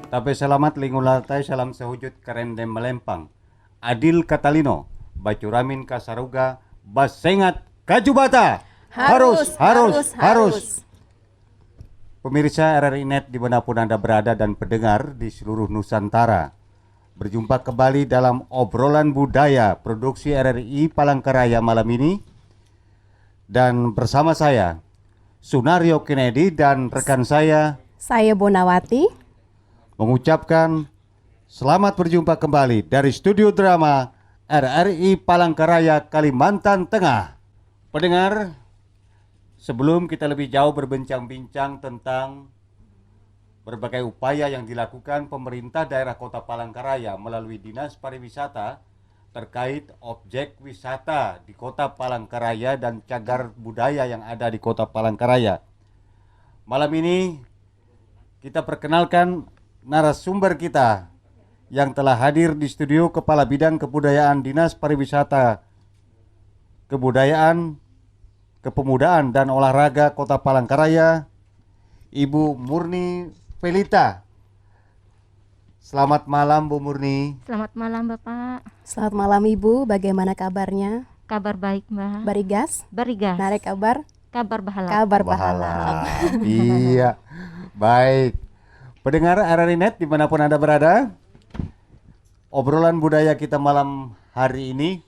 Tapi selamat lingulatai salam sehujud kerendem melempang. Adil Katalino, Bacuramin Kasaruga, Basengat Kajubata. Harus. Pemirsa RRI Net dimanapun Anda berada dan pendengar di seluruh Nusantara, berjumpa kembali dalam obrolan budaya produksi RRI Palangkaraya malam ini. Dan bersama saya, Sunario Kennedy dan rekan saya Bonawati, mengucapkan selamat berjumpa kembali dari studio drama RRI Palangkaraya, Kalimantan Tengah. Pendengar, sebelum kita lebih jauh berbincang-bincang tentang berbagai upaya yang dilakukan pemerintah daerah Kota Palangkaraya melalui Dinas Pariwisata terkait objek wisata di Kota Palangkaraya dan cagar budaya yang ada di Kota Palangkaraya. Malam ini kita perkenalkan narasumber kita yang telah hadir di studio, Kepala Bidang Kebudayaan Dinas Pariwisata, Kebudayaan, Kepemudaan dan Olahraga Kota Palangkaraya, Ibu Murni Pelita. Selamat malam Bu Murni. Selamat malam Bapak. Selamat malam Ibu, bagaimana kabarnya? Kabar baik Mbak. Barigas? Barigas. Narek kabar? Kabar bahalap. Kabar bahalap. Iya, baik. Pendengar RRI Net dimanapun Anda berada, obrolan budaya kita malam hari ini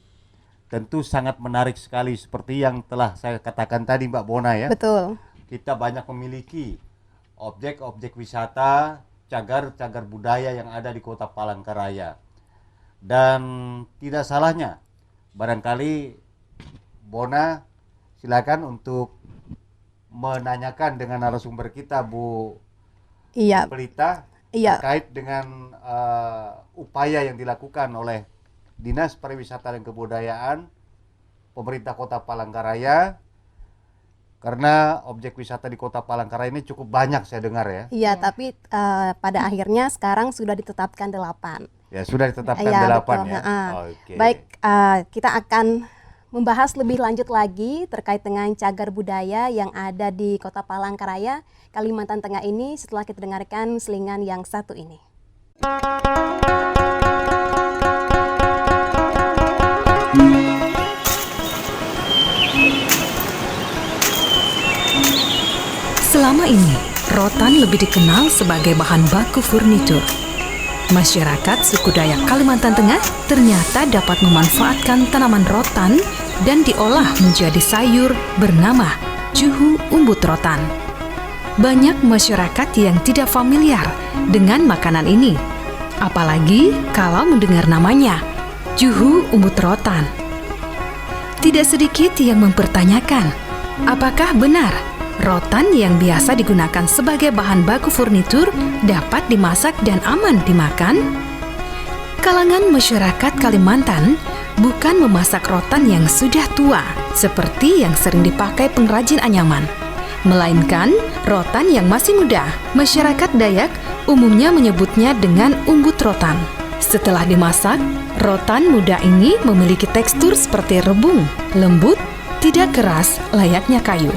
tentu sangat menarik sekali seperti yang telah saya katakan tadi Mbak Bona ya. Betul. Kita banyak memiliki objek-objek wisata, cagar-cagar budaya yang ada di Kota Palangkaraya. Dan tidak salahnya, barangkali Bona silakan untuk menanyakan dengan narasumber kita Bu Pelita terkait dengan upaya yang dilakukan oleh Dinas Pariwisata dan Kebudayaan Pemerintah Kota Palangkaraya. Karena objek wisata di Kota Palangkaraya ini cukup banyak saya dengar ya. Iya, tapi pada akhirnya sekarang sudah ditetapkan 8. Ya, sudah ditetapkan 8 betul. ya. Okay. Baik, kita akan membahas lebih lanjut lagi terkait dengan cagar budaya yang ada di Kota Palangkaraya, Kalimantan Tengah ini setelah kita dengarkan selingan yang satu ini. Selama ini, rotan lebih dikenal sebagai bahan baku furnitur. Masyarakat suku Dayak Kalimantan Tengah ternyata dapat memanfaatkan tanaman rotan dan diolah menjadi sayur bernama juhu umbut rotan. Banyak masyarakat yang tidak familiar dengan makanan ini, apalagi kalau mendengar namanya, juhu umbut rotan. Tidak sedikit yang mempertanyakan, apakah benar rotan yang biasa digunakan sebagai bahan baku furnitur dapat dimasak dan aman dimakan? Kalangan masyarakat Kalimantan bukan memasak rotan yang sudah tua seperti yang sering dipakai pengrajin anyaman, melainkan rotan yang masih muda. Masyarakat Dayak umumnya menyebutnya dengan umbut rotan. Setelah dimasak, rotan muda ini memiliki tekstur seperti rebung, lembut, tidak keras layaknya kayu.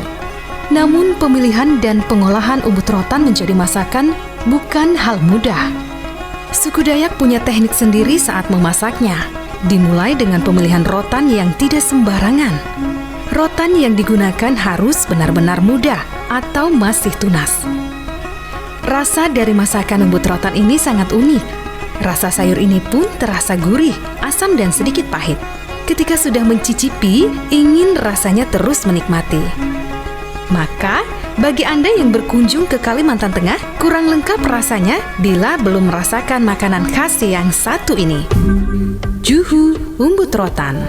Namun pemilihan dan pengolahan umbut rotan menjadi masakan bukan hal mudah. Suku Dayak punya teknik sendiri saat memasaknya. Dimulai dengan pemilihan rotan yang tidak sembarangan. Rotan yang digunakan harus benar-benar muda atau masih tunas. Rasa dari masakan umbut rotan ini sangat unik. Rasa sayur ini pun terasa gurih, asam dan sedikit pahit. Ketika sudah mencicipi, ingin rasanya terus menikmati. Maka, bagi Anda yang berkunjung ke Kalimantan Tengah, kurang lengkap rasanya bila belum merasakan makanan khas yang satu ini. Juhu umbut rotan.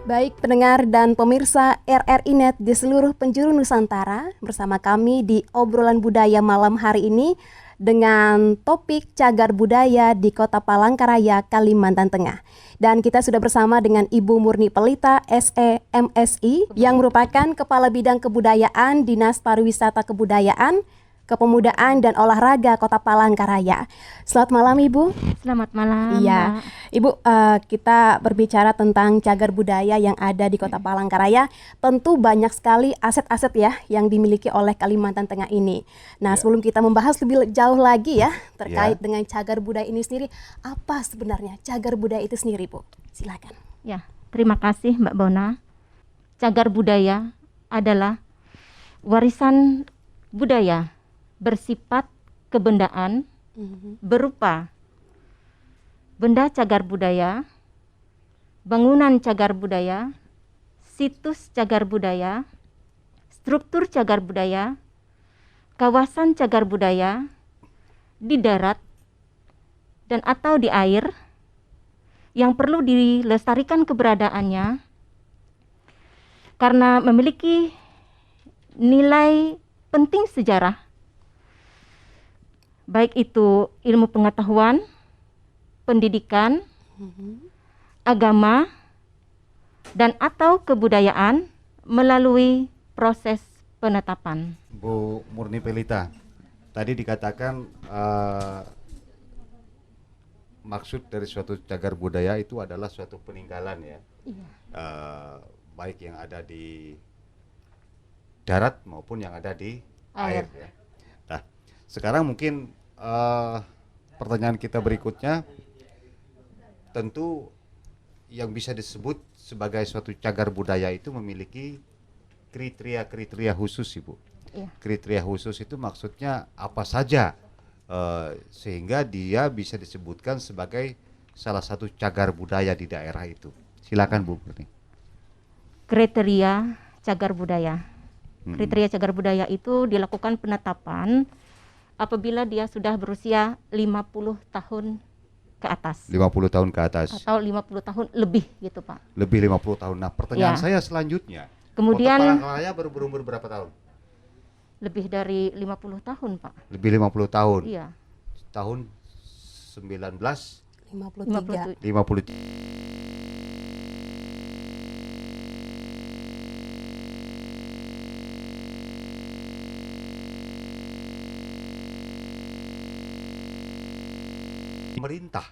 Baik pendengar dan pemirsa RRI Net di seluruh penjuru Nusantara, bersama kami di obrolan budaya malam hari ini dengan topik cagar budaya di Kota Palangkaraya, Kalimantan Tengah. Dan kita sudah bersama dengan Ibu Murni Pelita, SE MSI, yang merupakan Kepala Bidang Kebudayaan Dinas Pariwisata Kebudayaan Kepemudaan dan Olahraga Kota Palangkaraya. Selamat malam Ibu. Selamat malam. Iya, Mbak. Ibu, kita berbicara tentang cagar budaya yang ada di Kota Palangkaraya. Tentu banyak sekali aset-aset ya yang dimiliki oleh Kalimantan Tengah ini. Nah, sebelum kita membahas lebih jauh lagi ya terkait dengan cagar budaya ini sendiri, apa sebenarnya cagar budaya itu sendiri, Bu? Silakan. Ya, terima kasih Mbak Bona. Cagar budaya adalah warisan budaya bersifat kebendaan berupa benda cagar budaya, bangunan cagar budaya, situs cagar budaya, struktur cagar budaya, kawasan cagar budaya di darat dan atau di air yang perlu dilestarikan keberadaannya karena memiliki nilai penting sejarah, baik itu ilmu pengetahuan, pendidikan, agama, dan atau kebudayaan melalui proses penetapan. Bu Murni Pelita, tadi dikatakan maksud dari suatu cagar budaya itu adalah suatu peninggalan ya, baik yang ada di darat maupun yang ada di air ya. Nah, sekarang mungkin pertanyaan kita berikutnya, tentu yang bisa disebut sebagai suatu cagar budaya itu memiliki kriteria-kriteria khusus, Ibu. Kriteria khusus itu maksudnya apa saja sehingga dia bisa disebutkan sebagai salah satu cagar budaya di daerah itu. Silakan Bu Murni. Kriteria cagar budaya. Kriteria cagar budaya itu dilakukan penetapan apabila dia sudah berusia 50 tahun ke atas. 50 tahun ke atas. Atau 50 tahun lebih gitu Pak. Lebih 50 tahun. Nah, pertanyaan saya selanjutnya. Kemudian Kota Palangkaraya baru berumur berapa tahun? lebih dari 50 tahun Pak. Lebih 50 tahun. Iya. Tahun 53. 1953. Pemerintah.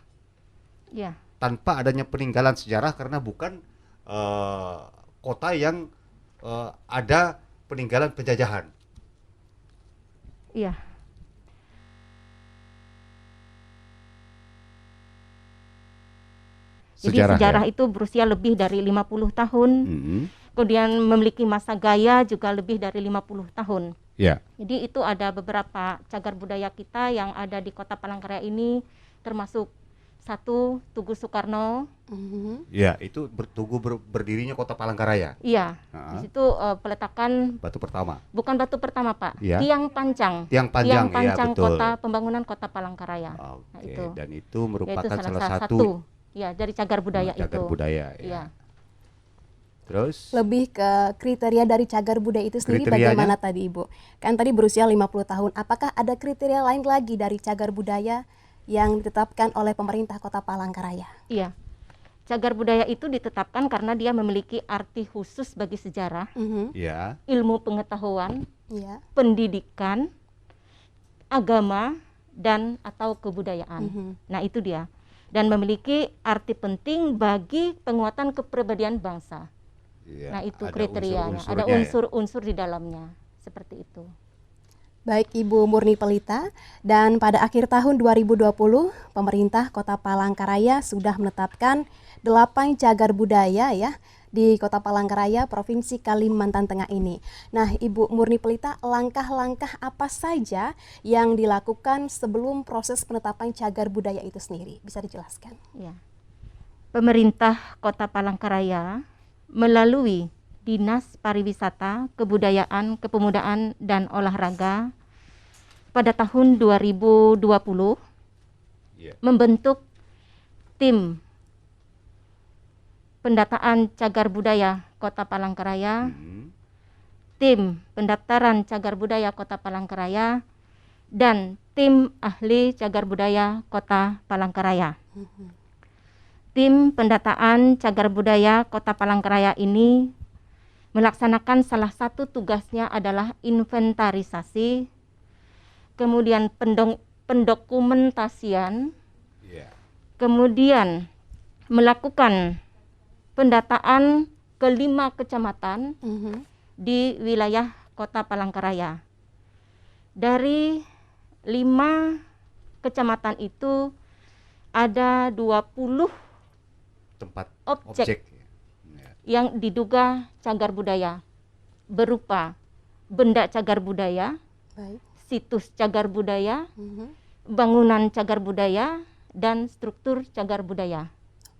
Iya. Tanpa adanya peninggalan sejarah karena bukan kota yang ada peninggalan penjajahan. Iya. Jadi sejarah itu berusia lebih dari 50 tahun. Kemudian memiliki masa gaya juga lebih dari 50 tahun. Ya. Jadi itu ada beberapa cagar budaya kita yang ada di Kota Palangkaraya ini, termasuk satu Tugu Soekarno. Ya, itu berdirinya Kota Palangkaraya. Iya. Di situ peletakan batu pertama. Bukan batu pertama Pak. Ya. Tiang pancang. Tiang panjang, ya, betul. Pembangunan Kota Palangkaraya. Oke. Nah, itu. Dan itu merupakan Yaitu salah satu ya dari cagar budaya cagar itu. budaya. Ya. Iya. Terus Lebih ke kriteria dari cagar budaya itu sendiri bagaimana tadi Ibu? Kan tadi berusia 50 tahun. Apakah ada kriteria lain lagi dari cagar budaya yang ditetapkan oleh pemerintah Kota Palangkaraya? Iya. Cagar budaya itu ditetapkan karena dia memiliki arti khusus bagi sejarah, ya, ilmu pengetahuan, pendidikan, agama, dan atau kebudayaan. Nah itu dia. Dan memiliki arti penting bagi penguatan kepribadian bangsa. ya. Nah itu Ada kriterianya. Ada unsur-unsurnya, unsur-unsur di dalamnya. Seperti itu. Baik Ibu Murni Pelita, dan pada akhir tahun 2020, pemerintah Kota Palangkaraya sudah menetapkan 8 cagar budaya ya di Kota Palangkaraya, Provinsi Kalimantan Tengah ini. Nah, Ibu Murni Pelita, langkah-langkah apa saja yang dilakukan sebelum proses penetapan cagar budaya itu sendiri? Bisa dijelaskan? Ya. Pemerintah Kota Palangkaraya melalui Dinas Pariwisata, Kebudayaan, Kepemudaan, dan Olahraga pada tahun 2020 membentuk tim pendataan cagar budaya Kota Palangkaraya, tim pendaftaran cagar budaya Kota Palangkaraya, dan tim ahli cagar budaya Kota Palangkaraya. Tim pendataan cagar budaya Kota Palangkaraya ini melaksanakan salah satu tugasnya adalah inventarisasi, kemudian pendokumentasian, Iya. kemudian melakukan pendataan ke 5 kecamatan Mhm. di wilayah Kota Palangkaraya. Dari 5 kecamatan itu ada 20 Tempat objek Ya. yang diduga cagar budaya berupa benda cagar budaya, Baik. situs cagar budaya, Mhm. bangunan cagar budaya, dan struktur cagar budaya.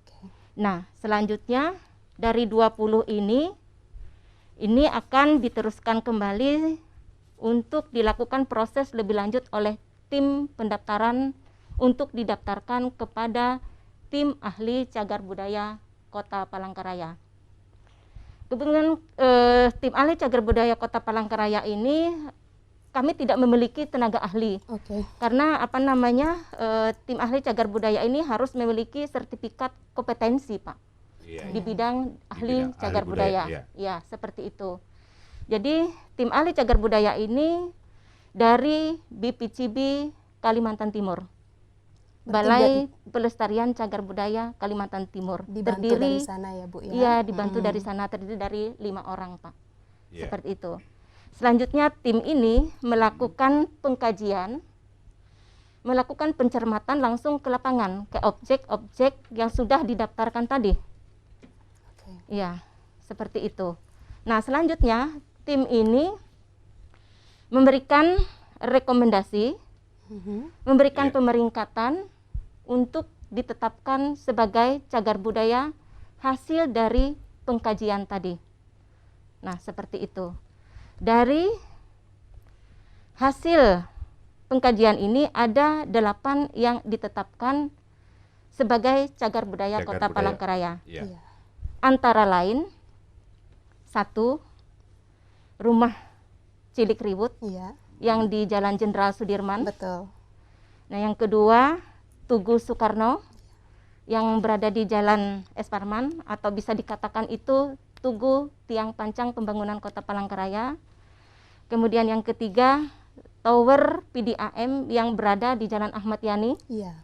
Oke. Nah, selanjutnya dari 20 ini akan diteruskan kembali untuk dilakukan proses lebih lanjut oleh tim pendaftaran untuk didaftarkan kepada tim ahli cagar budaya Kota Palangkaraya. Kebetulan tim ahli cagar budaya Kota Palangkaraya ini kami tidak memiliki tenaga ahli. Oke. Karena tim ahli cagar budaya ini harus memiliki sertifikat kompetensi, Pak, Iya. di bidang ahli bidang ahli cagar budaya, budaya. iya. Ya, seperti itu. Jadi tim ahli cagar budaya ini dari BPCB Kalimantan Timur, Berarti Balai Pelestarian Cagar Budaya Kalimantan Timur, dibantu dari sana ya, Bu ya. Iya, dibantu Mm-mm. dari sana, terdiri dari 5 orang, Pak. Iya. Seperti itu. Selanjutnya tim ini melakukan pengkajian, melakukan pencermatan langsung ke lapangan, ke objek-objek yang sudah didaftarkan tadi. Oke. Iya, seperti itu. Nah, selanjutnya tim ini memberikan rekomendasi, Mhm. memberikan Iya. pemeringkatan untuk ditetapkan sebagai cagar budaya hasil dari pengkajian tadi. Nah, seperti itu. Dari hasil pengkajian ini ada 8 yang ditetapkan sebagai cagar budaya Cagar Kota budaya. Palangkaraya. Iya. Iya. Antara lain 1, rumah Cilik Riwut Iya, yang di Jalan Jenderal Sudirman. betul. Nah, yang kedua Tugu Soekarno yang berada di Jalan Es Parman, atau bisa dikatakan itu Tugu Tiang Pancang Pembangunan Kota Palangkaraya. Kemudian yang ketiga Tower PDAM yang berada di Jalan Ahmad Yani. Iya.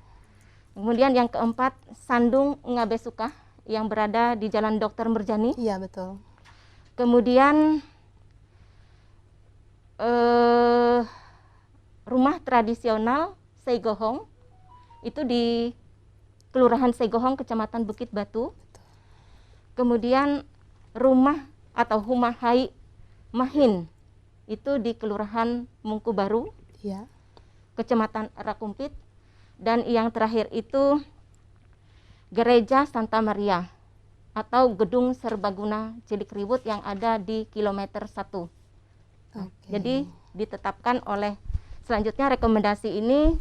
Kemudian yang keempat Sandung Ngabesukah yang berada di Jalan Dr. Merjani. Iya, betul. Kemudian rumah tradisional Seigohong itu di Kelurahan Seigohong, Kecamatan Bukit Batu. Kemudian rumah atau Humahai Mahin itu di Kelurahan Mungku Baru, Iya. Kecamatan Rakumpit. Dan yang terakhir itu Gereja Santa Maria atau Gedung Serbaguna Cilik Riwut yang ada di kilometer 1. Oke. Jadi ditetapkan selanjutnya rekomendasi ini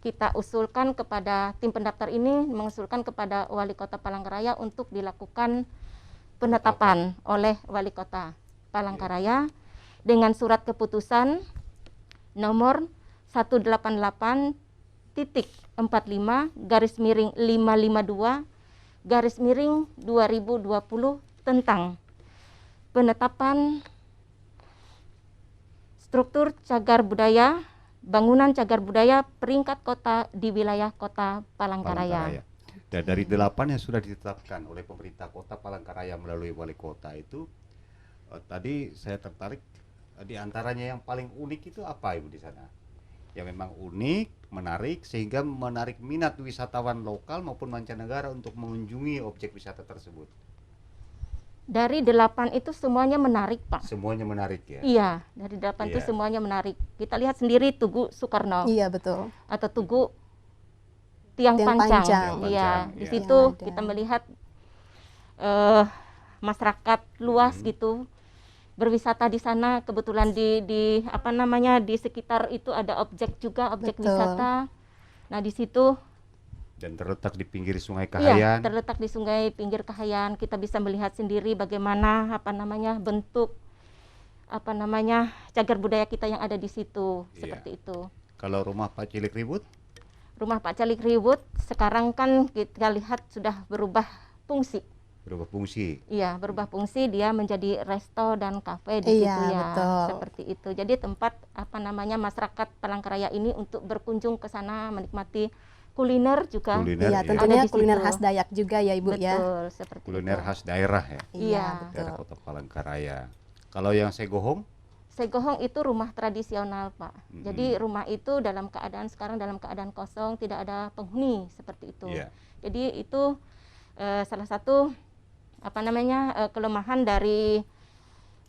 kita usulkan kepada tim pendaftar ini, mengusulkan kepada Wali Kota Palangkaraya untuk dilakukan penetapan oleh Wali Kota Palangkaraya dengan surat keputusan nomor 188/552/2020 tentang penetapan struktur cagar budaya, bangunan cagar budaya peringkat kota di wilayah Kota Palangkaraya. Dan dari 8 yang sudah ditetapkan oleh pemerintah Kota Palangkaraya melalui wali kota itu, tadi saya tertarik di antaranya yang paling unik itu apa, Ibu, di sana? Yang memang unik, menarik, sehingga menarik minat wisatawan lokal maupun mancanegara untuk mengunjungi objek wisata tersebut. Dari 8 itu semuanya menarik, Pak. Semuanya menarik ya? Iya, dari 8 itu Iya. semuanya menarik. Kita lihat sendiri Tugu Soekarno Iya, betul. atau Tugu Tiang Tiang Pancang. Pancang. Tiang Iya, Pancang, di iya. situ Yang ada. kita melihat masyarakat luas gitu berwisata di sana. Kebetulan di sekitar itu ada objek juga, objek Betul. wisata. Nah, di situ Dan terletak di pinggir Sungai iya, Kahayan. terletak di sungai pinggir Kahayan. Kita bisa melihat sendiri bagaimana bentuk cagar budaya kita yang ada di situ. Iya. Seperti itu. Kalau rumah Pak Cilik Riwut, Rumah Pak Cilik Riwut sekarang kan kita lihat sudah berubah fungsi. Berubah fungsi. Iya, berubah fungsi, dia menjadi resto dan kafe di Iya, situ ya. betul. Seperti itu. Jadi tempat masyarakat Palangkaraya ini untuk berkunjung ke sana menikmati kuliner juga. Kuliner, Iya, iya. tentunya Ada di kuliner situ. khas Dayak juga ya Ibu ya. Betul, seperti Kuliner itu. khas daerah ya, Iya, Iya. daerah betul. Kota Palangkaraya. Kalau yang Segohong, Segohong itu rumah tradisional, Pak. Mm-mm. Jadi rumah itu sekarang dalam keadaan kosong, tidak ada penghuni seperti itu. Iya. Jadi itu salah satu kelemahan dari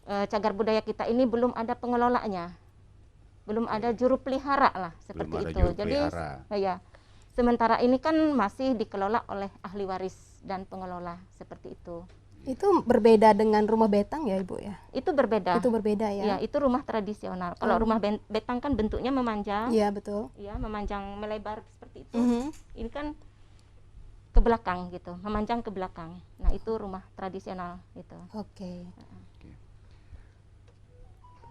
cagar budaya kita ini, belum ada pengelolanya. Belum ada juru pelihara lah seperti Belum ada itu. juru Jadi pelihara. ya, sementara ini kan masih dikelola oleh ahli waris dan pengelola seperti itu. Itu berbeda dengan rumah betang ya Ibu ya? Itu berbeda. Itu berbeda ya? Ya, itu rumah tradisional. Kalau rumah betang kan bentuknya memanjang. Iya, betul. Ya, memanjang melebar seperti itu. Mhm. Ini kan ke belakang gitu, memanjang ke belakang. Nah, itu rumah tradisional gitu. Oke.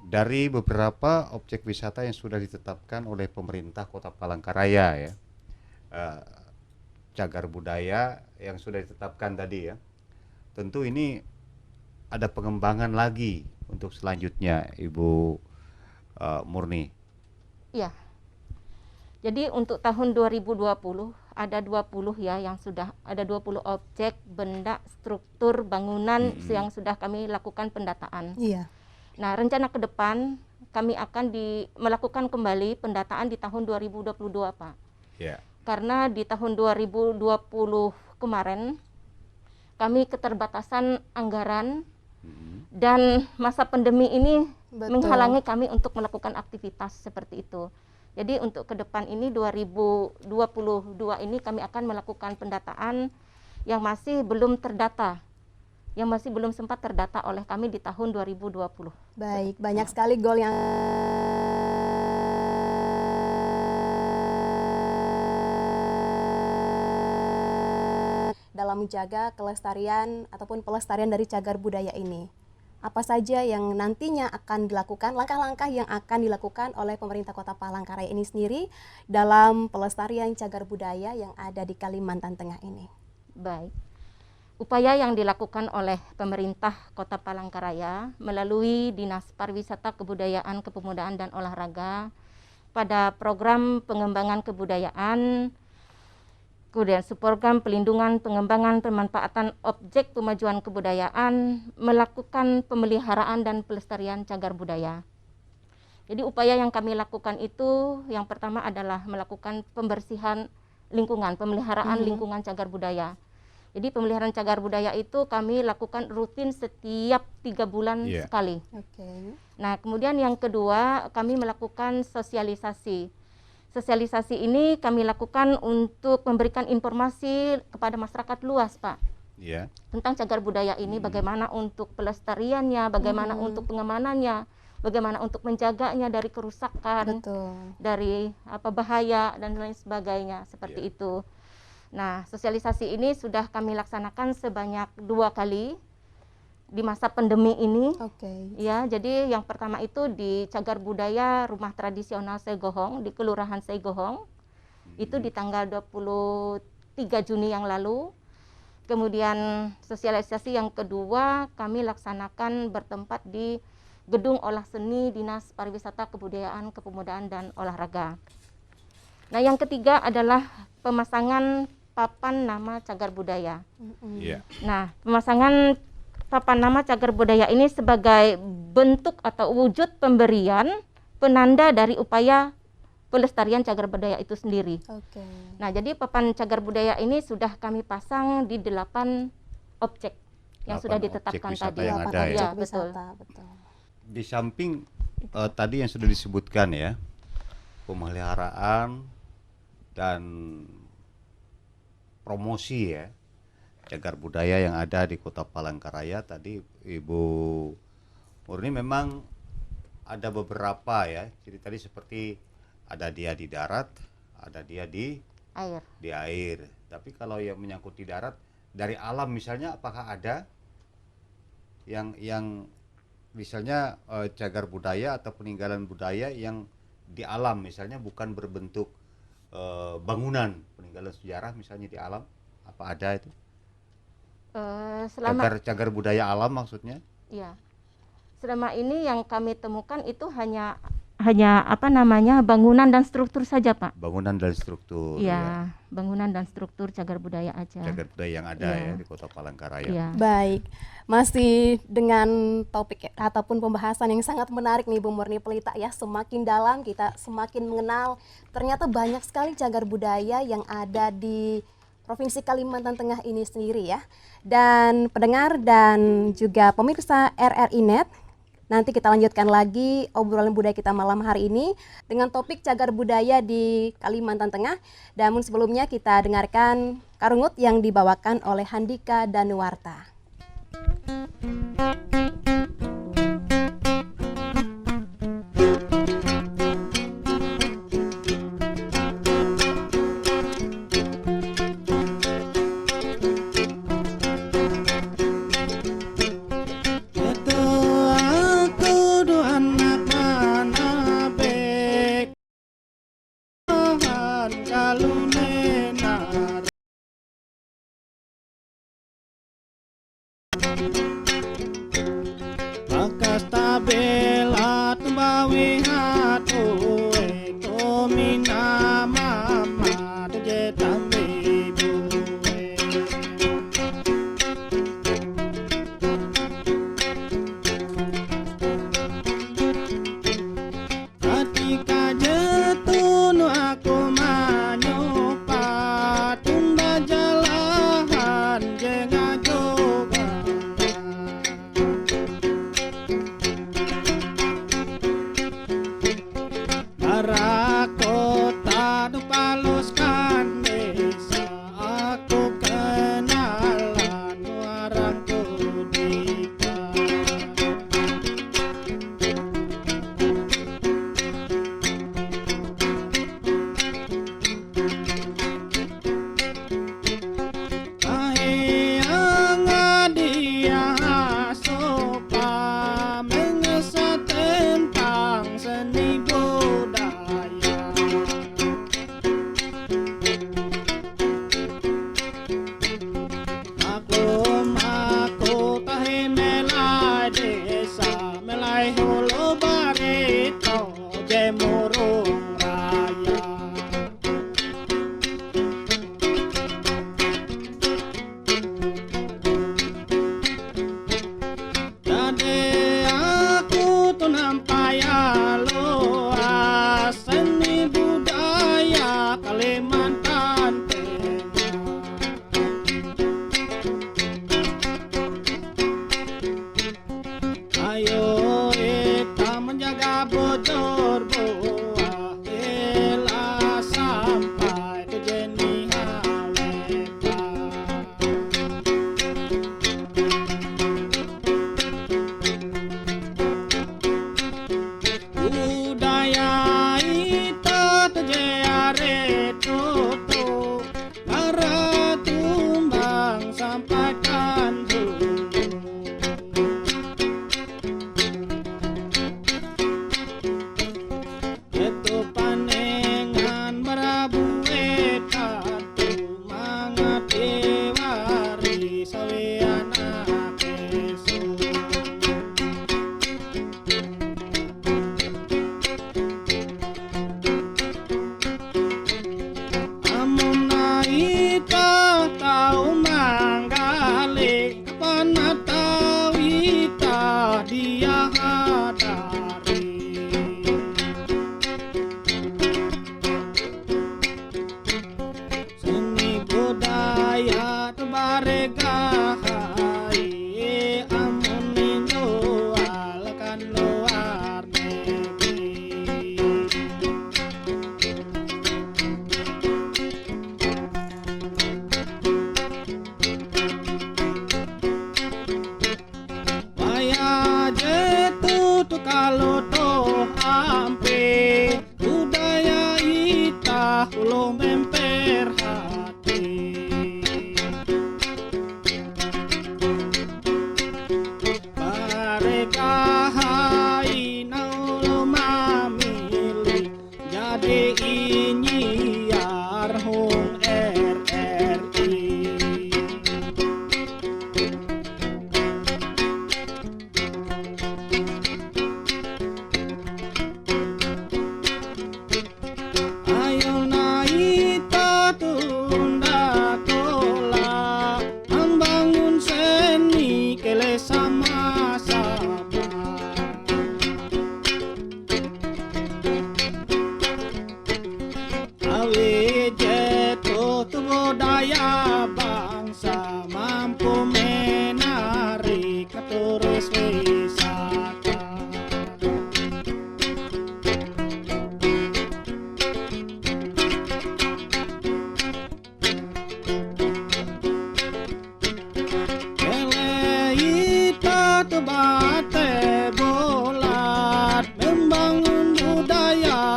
dari beberapa objek wisata yang sudah ditetapkan oleh pemerintah Kota Palangkaraya ya, cagar budaya yang sudah ditetapkan tadi ya, tentu ini ada pengembangan lagi untuk selanjutnya, Ibu Murni. Iya. Jadi untuk tahun 2020 ada 20 ya, yang sudah ada 20 objek, benda, struktur, bangunan yang sudah kami lakukan pendataan. Iya. Nah, rencana ke depan kami akan melakukan kembali pendataan di tahun 2022, Pak. Ya. Karena di tahun 2020 kemarin kami keterbatasan anggaran dan masa pandemi ini Betul. menghalangi kami untuk melakukan aktivitas seperti itu. Jadi untuk ke depan ini 2022 ini kami akan melakukan pendataan yang masih belum terdata, yang masih belum sempat terdata oleh kami di tahun 2020. Baik, banyak sekali goal yang dalam menjaga kelestarian ataupun pelestarian dari cagar budaya ini. Apa saja yang nantinya akan dilakukan, langkah-langkah yang akan dilakukan oleh pemerintah Kota Palangkaraya ini sendiri dalam pelestarian cagar budaya yang ada di Kalimantan Tengah ini? Baik. Upaya yang dilakukan oleh pemerintah Kota Palangkaraya melalui Dinas Pariwisata, Kebudayaan, Kepemudaan dan Olahraga pada program pengembangan kebudayaan, kemudian program pelindungan, pengembangan, pemanfaatan objek pemajuan kebudayaan, melakukan pemeliharaan dan pelestarian cagar budaya. Jadi upaya yang kami lakukan itu yang pertama adalah melakukan pembersihan lingkungan, pemeliharaan lingkungan cagar budaya. Jadi pemeliharaan cagar budaya itu kami lakukan rutin setiap 3 bulan sekali. Oke. Nah, kemudian yang kedua kami melakukan sosialisasi. Sosialisasi ini kami lakukan untuk memberikan informasi kepada masyarakat luas, Pak. Ya. Tentang cagar budaya ini, bagaimana untuk pelestariannya, bagaimana untuk pengamanannya, bagaimana untuk menjaganya dari kerusakan, Betul. dari bahaya dan lain sebagainya seperti itu. Nah, sosialisasi ini sudah kami laksanakan sebanyak 2 kali di masa pandemi ini. Oke. Ya, jadi yang pertama itu di cagar budaya Rumah Tradisional Segohong di Kelurahan Segohong. Itu di tanggal 23 Juni yang lalu. Kemudian sosialisasi yang kedua kami laksanakan bertempat di Gedung Olah Seni Dinas Pariwisata, Kebudayaan, Kepemudaan dan Olahraga. Nah, yang ketiga adalah pemasangan papan nama cagar budaya. Iya. Nah, pemasangan papan nama cagar budaya ini sebagai bentuk atau wujud pemberian penanda dari upaya pelestarian cagar budaya itu sendiri. Oke. Nah, jadi papan cagar budaya ini sudah kami pasang di 8 objek yang 8 sudah objek ditetapkan wisata tadi. yang Delapan ada objek ya, betul. wisata, betul. Di samping tadi yang sudah disebutkan ya, pemeliharaan dan promosi ya cagar budaya yang ada di Kota Palangkaraya, tadi Ibu Murni memang ada beberapa ya. Jadi tadi seperti ada dia di darat, ada dia di Air. Tapi kalau yang menyangkut di darat, dari alam misalnya, apakah ada yang misalnya cagar budaya atau peninggalan budaya yang di alam, misalnya bukan berbentuk bangunan, peninggalan sejarah misalnya di alam, apa ada itu? Selama Cagar budaya alam maksudnya? ya, selama ini yang kami temukan itu hanya bangunan dan struktur saja, Pak. Bangunan dan struktur. Iya, bangunan dan struktur cagar budaya aja. Cagar budaya yang ada Iya. ya di Kota Palangkaraya. Iya. Baik, masih dengan topik ataupun pembahasan yang sangat menarik nih Bu Murni Pelita ya. Semakin dalam kita semakin mengenal ternyata banyak sekali cagar budaya yang ada di Provinsi Kalimantan Tengah ini sendiri ya. Dan pendengar dan juga pemirsa RRI Net, nanti kita lanjutkan lagi obrolan budaya kita malam hari ini dengan topik cagar budaya di Kalimantan Tengah. Namun sebelumnya kita dengarkan Karungut yang dibawakan oleh Handika Danuarta. Bakas tabela tumbawi hatu eko mina mama tuje tambi buwe. Ketika jetunu aku manyopa tunda jalahan jenga joga. Para kota nu paluskan desa aku kenalan orang kudika. Kahiyang dia sopa mengesah tentang seni budaya. Aku tahi melai desa melai hulu barito jemurung raya. Jadi aku tuh nampaya luas seni budaya Kalimantan Tengah. Ayo kita menjaga bocor buah elah sampai ke jenih haleba. Budaya ita tejare tutu para tumbang sampaikan dulu.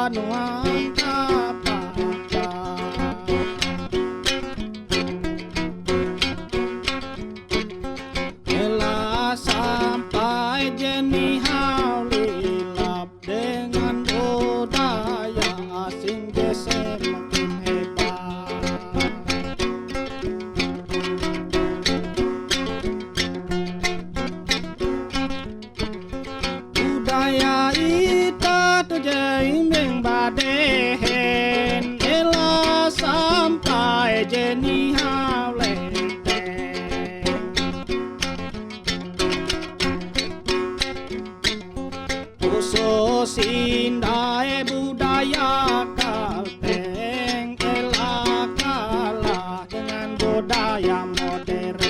nuang kapapa. Ela sampai jeni haulilap dengan budaya asing geser makin hebat. Budaya ita tu jaimbing badehen ela sampai jeni haulenteng. Khusus indai budaya Kalteng ela kalah dengan budaya modern.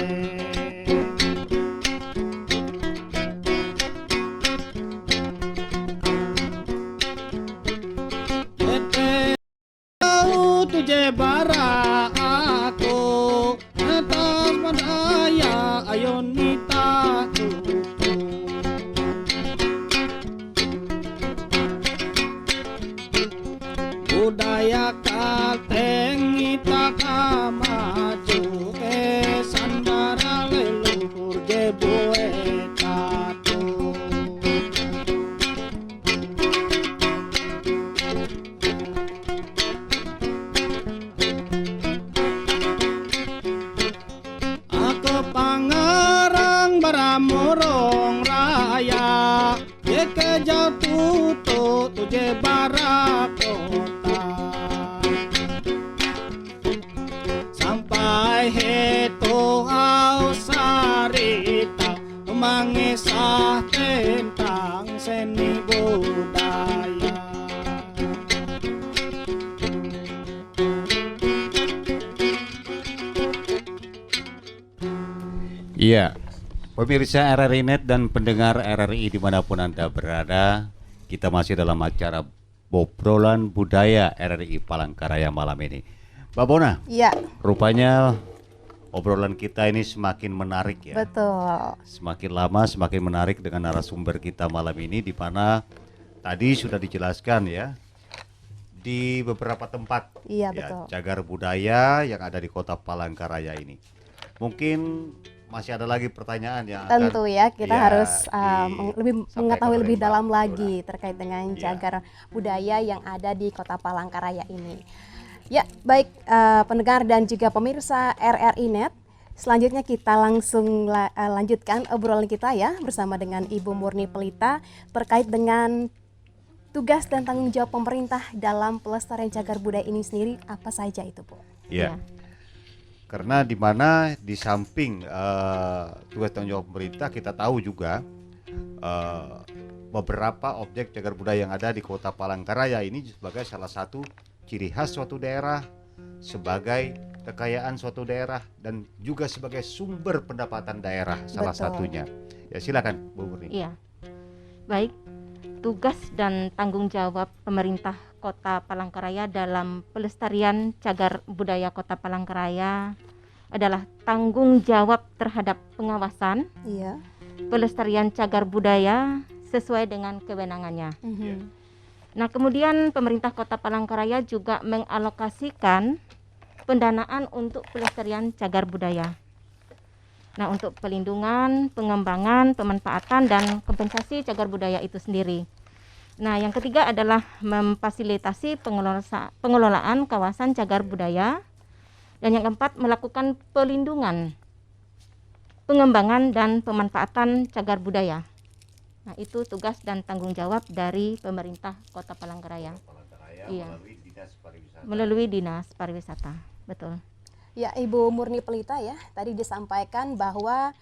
Tahu tuje bara aku atas budaya ayonita tutu. Budaya Kalteng ita maju ke sandara leluhur jebue tatu. Aku pangarang baramurong raya ye kejauh tutu tuje bara kota. Sampai heto au sarita mengisah tentang seni budaya. Iya, pemirsa RRI Net dan pendengar RRI dimanapun Anda berada, kita masih dalam acara Obrolan Budaya RRI Palangkaraya malam ini. Mbak Bona, Iya, rupanya obrolan kita ini semakin menarik ya. betul. Semakin lama semakin menarik dengan narasumber kita malam ini, di mana tadi sudah dijelaskan ya di beberapa tempat Iya, ya, betul. cagar budaya yang ada di Kota Palangkaraya ini. Mungkin masih ada lagi pertanyaan yang Tentu akan ya, kita ya, harus lebih disampaikan mengetahui oleh lebih Mbak dalam Dora. lagi terkait dengan Iya. cagar budaya yang ada di Kota Palangkaraya ini. Ya, baik pendengar dan juga pemirsa RRI Net. Selanjutnya kita langsung lanjutkan obrolan kita ya bersama dengan Ibu Murni Pelita terkait dengan tugas dan tanggung jawab pemerintah dalam pelestarian cagar budaya ini sendiri, apa saja itu, Bu? Iya. Ya. Karena di mana di samping tugas tanggung jawab pemerintah, kita tahu juga beberapa objek cagar budaya yang ada di Kota Palangkaraya ini sebagai salah satu ciri khas suatu daerah, sebagai kekayaan suatu daerah, dan juga sebagai sumber pendapatan daerah salah Betul. satunya. Ya silakan Bu Murni. Iya. Baik, tugas dan tanggung jawab pemerintah Kota Palangkaraya dalam pelestarian cagar budaya Kota Palangkaraya adalah tanggung jawab terhadap pengawasan Iya. pelestarian cagar budaya sesuai dengan kewenangannya. Mhm. Nah, kemudian pemerintah Kota Palangkaraya juga mengalokasikan pendanaan untuk pelestarian cagar budaya. Nah, untuk pelindungan, pengembangan, pemanfaatan, dan kompensasi cagar budaya itu sendiri. Nah, yang ketiga adalah memfasilitasi pengelolaan kawasan cagar budaya. Dan yang keempat, melakukan pelindungan, pengembangan, dan pemanfaatan cagar budaya. Nah, itu tugas dan tanggung jawab dari pemerintah Kota Palangkaraya. Iya. Melalui Dinas Pariwisata. Betul. Ya, Ibu Murni Pelita ya, tadi disampaikan bahwa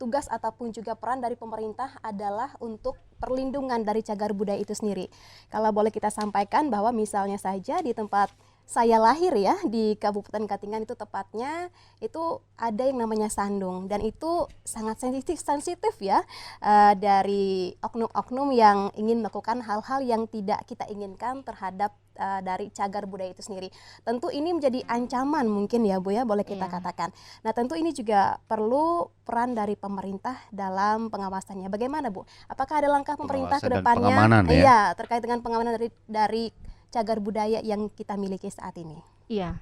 tugas ataupun juga peran dari pemerintah adalah untuk perlindungan dari cagar budaya itu sendiri. Kalau boleh kita sampaikan bahwa misalnya saja di tempat saya lahir ya di Kabupaten Katingan itu tepatnya itu ada yang namanya sandung dan itu sangat sensitif ya dari oknum-oknum yang ingin melakukan hal-hal yang tidak kita inginkan terhadap dari cagar budaya itu sendiri. Tentu ini menjadi ancaman mungkin ya Bu ya, boleh kita Iya. katakan. Nah tentu ini juga perlu peran dari pemerintah dalam pengawasannya. Bagaimana Bu? Apakah ada langkah pemerintah ke Pengawasan dan depannya? pengamanan ya? Iya, terkait dengan pengamanan dari cagar budaya yang kita miliki saat ini. Iya.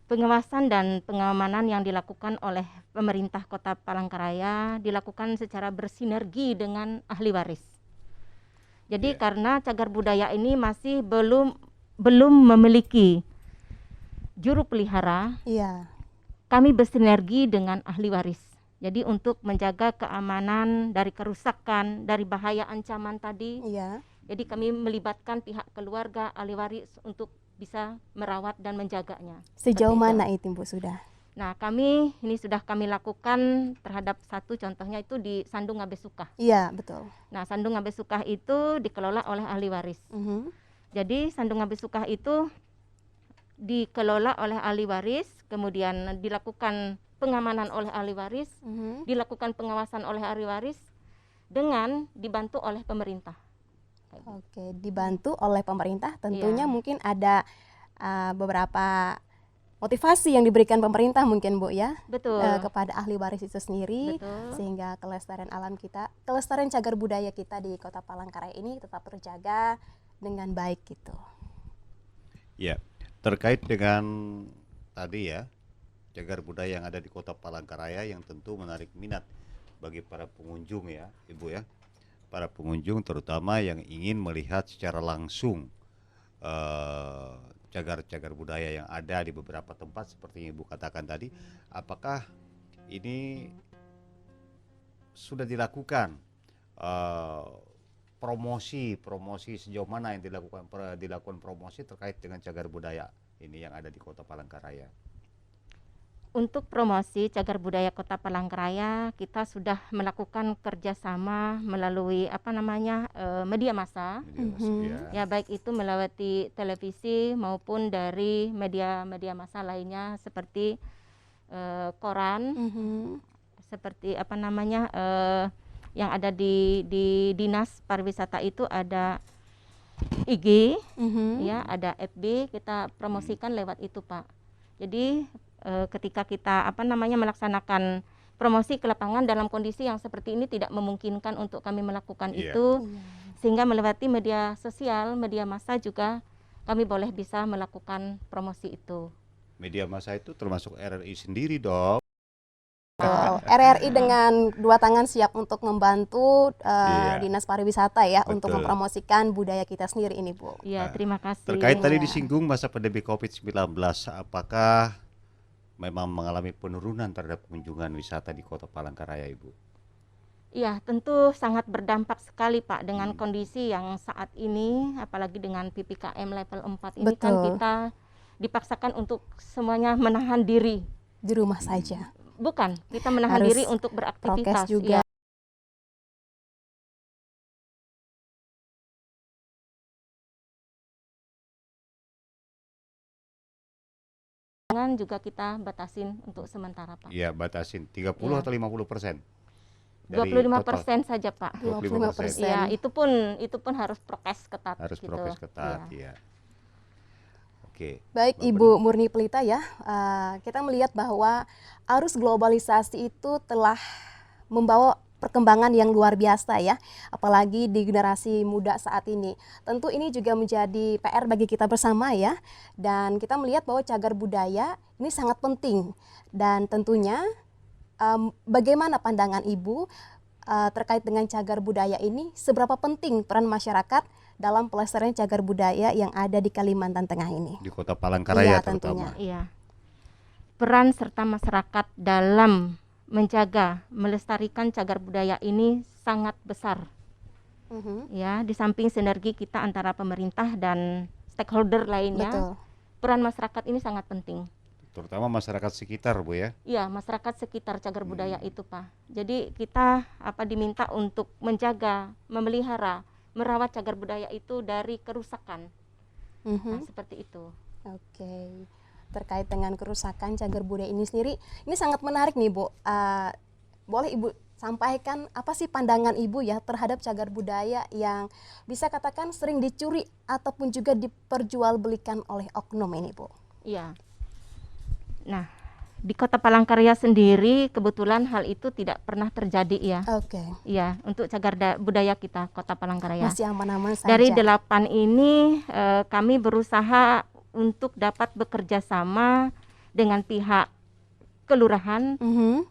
Pengawasan dan pengamanan yang dilakukan oleh pemerintah Kota Palangkaraya dilakukan secara bersinergi dengan ahli waris. Jadi karena cagar budaya ini masih belum memiliki juru pelihara, Iya. kami bersinergi dengan ahli waris. Jadi untuk menjaga keamanan dari kerusakan, dari bahaya ancaman tadi. Iya. Jadi kami melibatkan pihak keluarga, ahli waris untuk bisa merawat dan menjaganya. Sejauh Seperti itu. mana itu Bu sudah? Nah, kami ini sudah kami lakukan terhadap satu contohnya itu di Sandung Ngabesukah. Iya, betul. Nah, Sandung Ngabesukah itu dikelola oleh ahli waris. Mhm. Jadi Sandung Ngabesukah itu dikelola oleh ahli waris, kemudian dilakukan pengamanan oleh ahli waris, Mhm. dilakukan pengawasan oleh ahli waris dengan dibantu oleh pemerintah. Oke, dibantu oleh pemerintah tentunya Iya. mungkin ada beberapa motivasi yang diberikan pemerintah mungkin Bu ya Betul. kepada ahli waris itu sendiri Betul. sehingga kelestarian alam kita, kelestarian cagar budaya kita di Kota Palangkaraya ini tetap terjaga dengan baik gitu. Ya, terkait dengan tadi ya, cagar budaya yang ada di Kota Palangkaraya yang tentu menarik minat bagi para pengunjung ya, Ibu ya. Para pengunjung terutama yang ingin melihat secara langsung cagar-cagar budaya yang ada di beberapa tempat seperti yang Ibu katakan tadi. Apakah ini sudah dilakukan promosi sejauh mana yang dilakukan promosi terkait dengan cagar budaya ini yang ada di Kota Palangkaraya? Untuk promosi cagar budaya Kota Palangkaraya, kita sudah melakukan kerjasama melalui media massa. Ya, baik itu melewati televisi maupun dari media massa lainnya seperti koran, seperti yang ada di Dinas Pariwisata itu ada IG, ya, ada FB, kita promosikan lewat itu, Pak. Jadi ketika kita melaksanakan promosi ke lapangan dalam kondisi yang seperti ini tidak memungkinkan untuk kami melakukan itu, sehingga melewati media sosial, media massa juga kami boleh bisa melakukan promosi itu. Media massa itu termasuk RRI sendiri dong. RRI dengan dua tangan siap untuk membantu Iya. Dinas Pariwisata ya untuk Betul. mempromosikan budaya kita sendiri ini Bu. Ya, terima kasih. Terkait tadi Iya. disinggung masa pandemi COVID-19, apakah memang mengalami penurunan terhadap kunjungan wisata di Kota Palangkaraya, Ibu? Iya, tentu sangat berdampak sekali Pak dengan kondisi yang saat ini, apalagi dengan PPKM level 4 ini kan Betul. kita dipaksakan untuk semuanya menahan diri. Di rumah saja. Bukan, kita menahan Harus diri untuk beraktivitas. prokes juga. Ya. Jangan juga kita batasin untuk sementara Pak. Iya, batasin 30 Iya. atau 50%? Dari 25% saja Pak. 25%. Iya, itu pun harus prokes ketat. harus gitu. prokes ketat, Iya. ya. Oke. Baik Mbak Ibu Murni Pelita ya, kita melihat bahwa arus globalisasi itu telah membawa perkembangan yang luar biasa ya, apalagi di generasi muda saat ini. Tentu ini juga menjadi PR bagi kita bersama ya, dan kita melihat bahwa cagar budaya ini sangat penting dan tentunya bagaimana pandangan Ibu terkait dengan cagar budaya ini, seberapa penting peran masyarakat dalam pelestarian cagar budaya yang ada di Kalimantan Tengah ini? Di Kota Palangkaraya Iya, terutama. Iya. Peran serta masyarakat dalam menjaga, melestarikan cagar budaya ini sangat besar. Ya, di samping sinergi kita antara pemerintah dan stakeholder lainnya, Betul. peran masyarakat ini sangat penting. Terutama masyarakat sekitar, Bu ya. Iya, masyarakat sekitar cagar budaya itu, Pak. Jadi kita diminta untuk menjaga, memelihara, merawat cagar budaya itu dari kerusakan. Nah, seperti itu. Oke. Terkait dengan kerusakan cagar budaya ini sendiri, ini sangat menarik nih Bu. Boleh Ibu sampaikan apa sih pandangan Ibu ya terhadap cagar budaya yang bisa katakan sering dicuri ataupun juga diperjualbelikan oleh oknum ini Bu? Iya. Nah, di Kota Palangkaraya sendiri kebetulan hal itu tidak pernah terjadi ya. Oke. Iya, untuk cagar budaya kita Kota Palangkaraya. Masih aman-aman saja. Dari 8 ini kami berusaha untuk dapat bekerja sama dengan pihak kelurahan,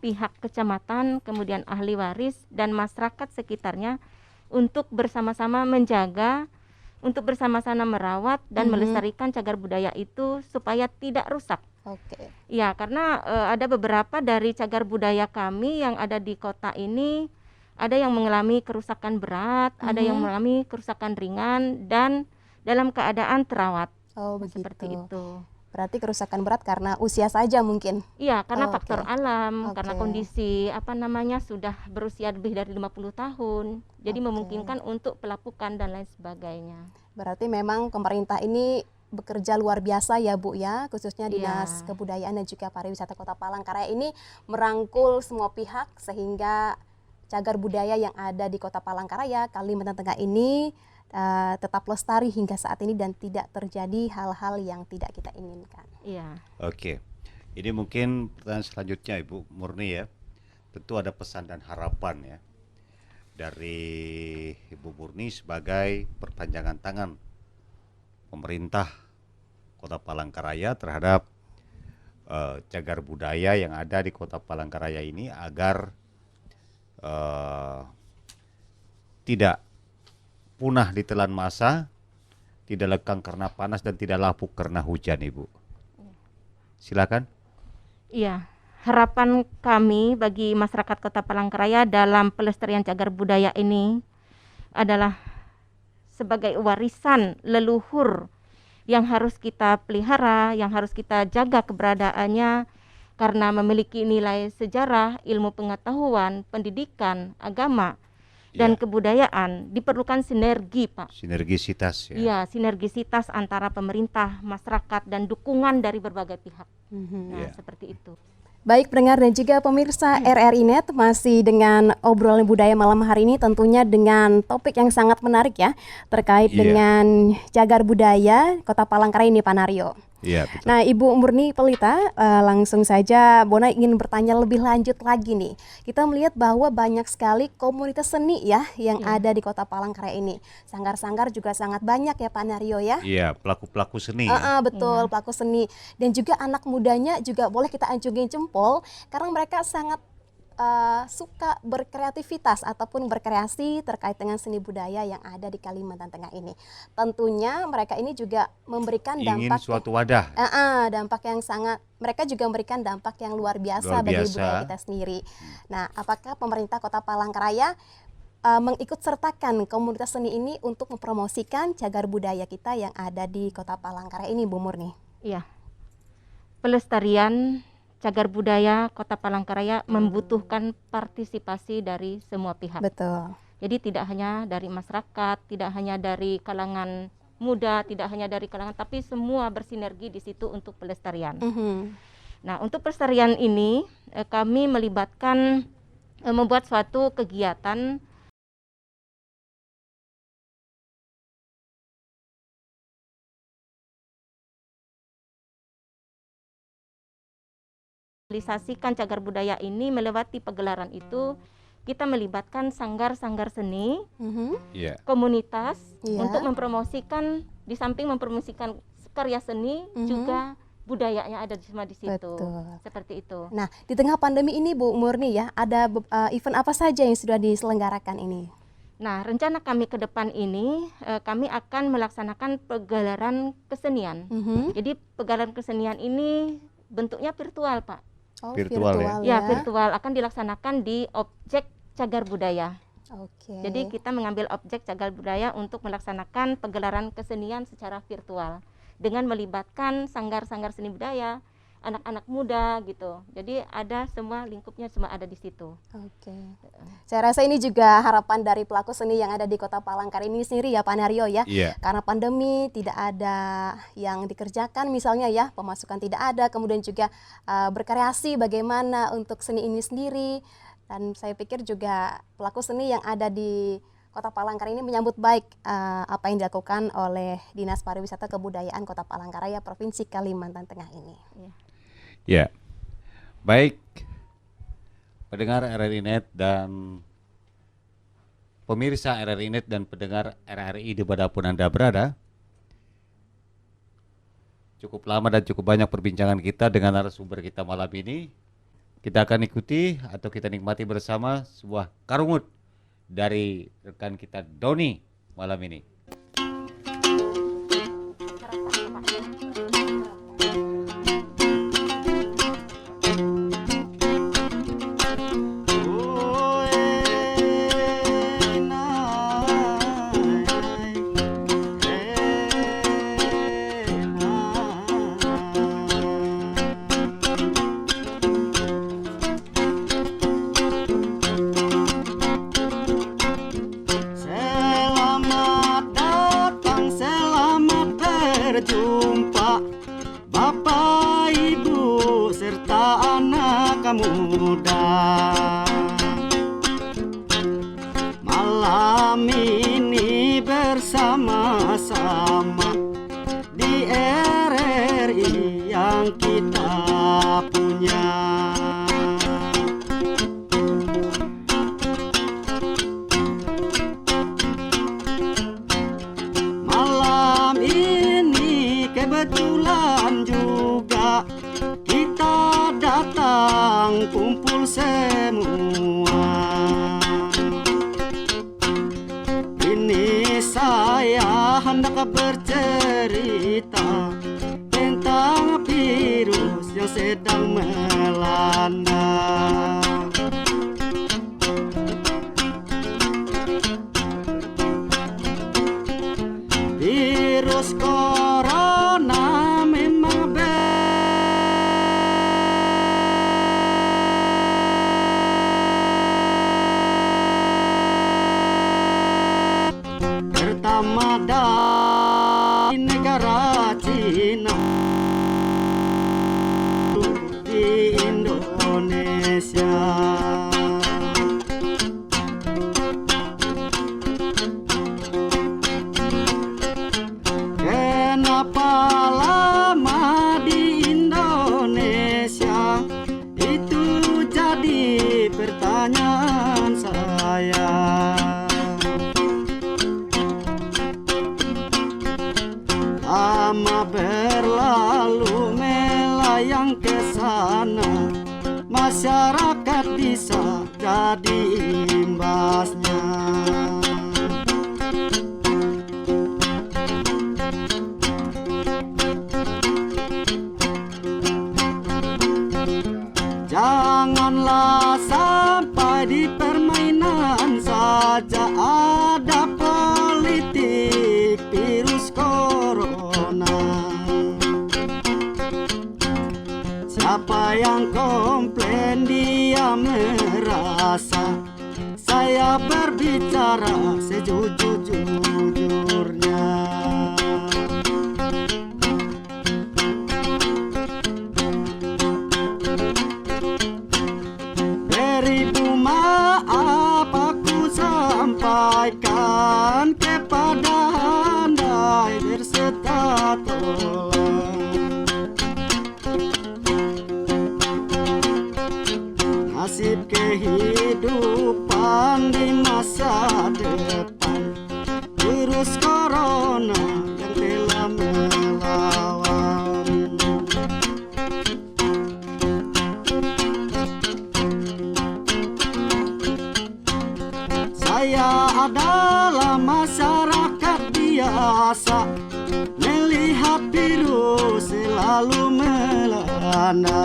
pihak kecamatan, kemudian ahli waris dan masyarakat sekitarnya untuk bersama-sama menjaga, untuk bersama-sama merawat dan melestarikan cagar budaya itu supaya tidak rusak. Oke. Ya, karena ada beberapa dari cagar budaya kami yang ada di kota ini, ada yang mengalami kerusakan berat, ada yang mengalami kerusakan ringan dan dalam keadaan terawat. Oh begitu. Seperti itu. Berarti kerusakan berat karena usia saja mungkin. Iya, karena Oh, faktor oke. alam, karena Oke. kondisi sudah berusia lebih dari 50 tahun. Jadi Oke. memungkinkan untuk pelapukan dan lain sebagainya. Berarti memang pemerintah ini bekerja luar biasa ya Bu ya, khususnya Iya. Dinas Kebudayaan dan juga Pariwisata Kota Palangkaraya ini merangkul semua pihak sehingga cagar budaya yang ada di Kota Palangkaraya, Kalimantan Tengah ini tetap lestari hingga saat ini dan tidak terjadi hal-hal yang tidak kita inginkan. Iya. Oke, ini mungkin pertanyaan selanjutnya Ibu Murni ya. Tentu ada pesan dan harapan ya dari Ibu Murni sebagai perpanjangan tangan pemerintah Kota Palangkaraya terhadap cagar budaya yang ada di Kota Palangkaraya ini agar tidak punah ditelan masa, tidak lekang karena panas dan tidak lapuk karena hujan, Ibu. Silakan. Iya, harapan kami bagi masyarakat Kota Palangkaraya dalam pelestarian cagar budaya ini adalah sebagai warisan leluhur yang harus kita pelihara, yang harus kita jaga keberadaannya karena memiliki nilai sejarah, ilmu pengetahuan, pendidikan, agama, dan kebudayaan. Diperlukan sinergi, Pak. Sinergisitas ya. Iya, sinergisitas antara pemerintah, masyarakat, dan dukungan dari berbagai pihak. Nah, seperti itu. Baik pendengar dan juga pemirsa RRI Net, masih dengan obrolan budaya malam hari ini tentunya dengan topik yang sangat menarik ya terkait dengan cagar budaya Kota Palangkaraya ini Pak Naryo. Iya, betul. Nah Ibu Murni Pelita, langsung saja Bona ingin bertanya lebih lanjut lagi nih. Kita melihat bahwa banyak sekali komunitas seni ya yang ada di Kota Palangkaraya ini. Sanggar-sanggar juga sangat banyak ya Pak Naryo ya. Iya, pelaku-pelaku seni. Ya. Betul, pelaku seni dan juga anak mudanya juga boleh kita acungin jempol karena mereka sangat suka berkreativitas ataupun berkreasi terkait dengan seni budaya yang ada di Kalimantan Tengah ini. Tentunya mereka ini juga memberikan Ingin dampak suatu wadah. dampak yang sangat, mereka juga memberikan dampak yang luar biasa bagi budaya kita sendiri. Nah, apakah pemerintah Kota Palangkaraya mengikut sertakan komunitas seni ini untuk mempromosikan cagar budaya kita yang ada di Kota Palangkaraya ini, Bu Murni? Iya. Pelestarian cagar budaya Kota Palangkaraya membutuhkan partisipasi dari semua pihak. Betul. Jadi tidak hanya dari masyarakat, tidak hanya dari kalangan muda, tidak hanya dari kalangan, tapi semua bersinergi di situ untuk pelestarian. Nah, untuk pelestarian ini kami melibatkan membuat suatu kegiatan realisasikan cagar budaya ini melewati pegelaran itu. Kita melibatkan sanggar-sanggar seni, komunitas untuk mempromosikan, di samping mempromosikan karya seni juga budayanya ada semua di situ. Betul. Seperti itu. Nah, di tengah pandemi ini Bu Murni ya, ada event apa saja yang sudah diselenggarakan ini? Nah, rencana kami ke depan ini kami akan melaksanakan pegelaran kesenian. Jadi pegelaran kesenian ini bentuknya virtual, Pak. Oh, Virtual Ya, virtual akan dilaksanakan di objek cagar budaya. Oke. Jadi kita mengambil objek cagar budaya untuk melaksanakan pegelaran kesenian secara virtual dengan melibatkan sanggar-sanggar seni budaya, anak-anak muda gitu. Jadi ada semua lingkupnya semua ada di situ. Oke. Saya rasa ini juga harapan dari pelaku seni yang ada di Kota Palangkaraya ini sendiri ya Pak Naryo ya. Iya. Karena pandemi tidak ada yang dikerjakan misalnya ya, pemasukan tidak ada, kemudian juga berkreasi bagaimana untuk seni ini sendiri. Dan saya pikir juga pelaku seni yang ada di Kota Palangkaraya ini menyambut baik apa yang dilakukan oleh Dinas Pariwisata Kebudayaan Kota Palangkaraya Provinsi Kalimantan Tengah ini. Ya, baik pendengar RRI Net dan pemirsa RRI Net dan pendengar RRI dimanapun Anda berada. Cukup lama dan cukup banyak perbincangan kita dengan narasumber kita malam ini. Kita akan ikuti atau kita nikmati bersama sebuah karungut dari rekan kita Doni malam ini. Selamat datang, selamat berjumpa Bapak, Ibu, serta anak muda. Malam ini bersama-sama di RRI yang kita punya. Malam ini kebetulan juga kita datang kumpul semua. Ini saya hendak bercerita tentang virus yang sedang melanda. Virus corona memang pertama dari negara Cina di Indonesia. Kenapa lama di Indonesia? Itu jadi pertanyaan saya. Lama berlalu melayang ke sana, masyarakat bisa jadi imbasnya. Janganlah sampai di permainan saja ada politik virus corona. Siapa yang komplain dia merasa, saya berbicara sejujur-jujurnya. Beribu maaf aku sampaikan kepada Anda berserta tolong. Nasib kehidupan di masa depan, virus corona yang telah melawan. Saya adalah masyarakat biasa, melihat virus selalu melanda.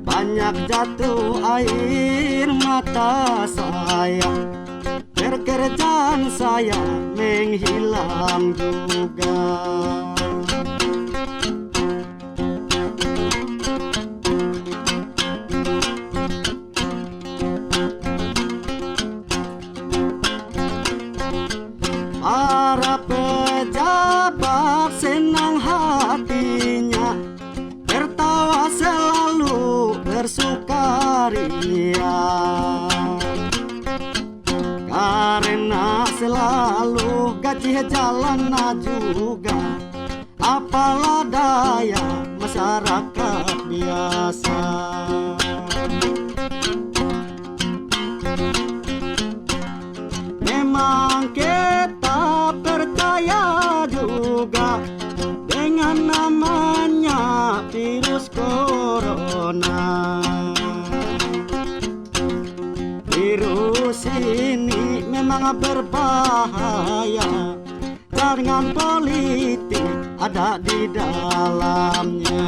Banyak jatuh air mata saya, pekerjaan saya menghilang juga. Para pejabat senang hatinya, tertawa selalu bersukaria, karena selalu gaji jalan juga. Apalah daya masyarakat biasa. Memang kita percaya juga dengan namanya virus corona. Virus ini memang berbahaya, jaringan politik ada di dalamnya.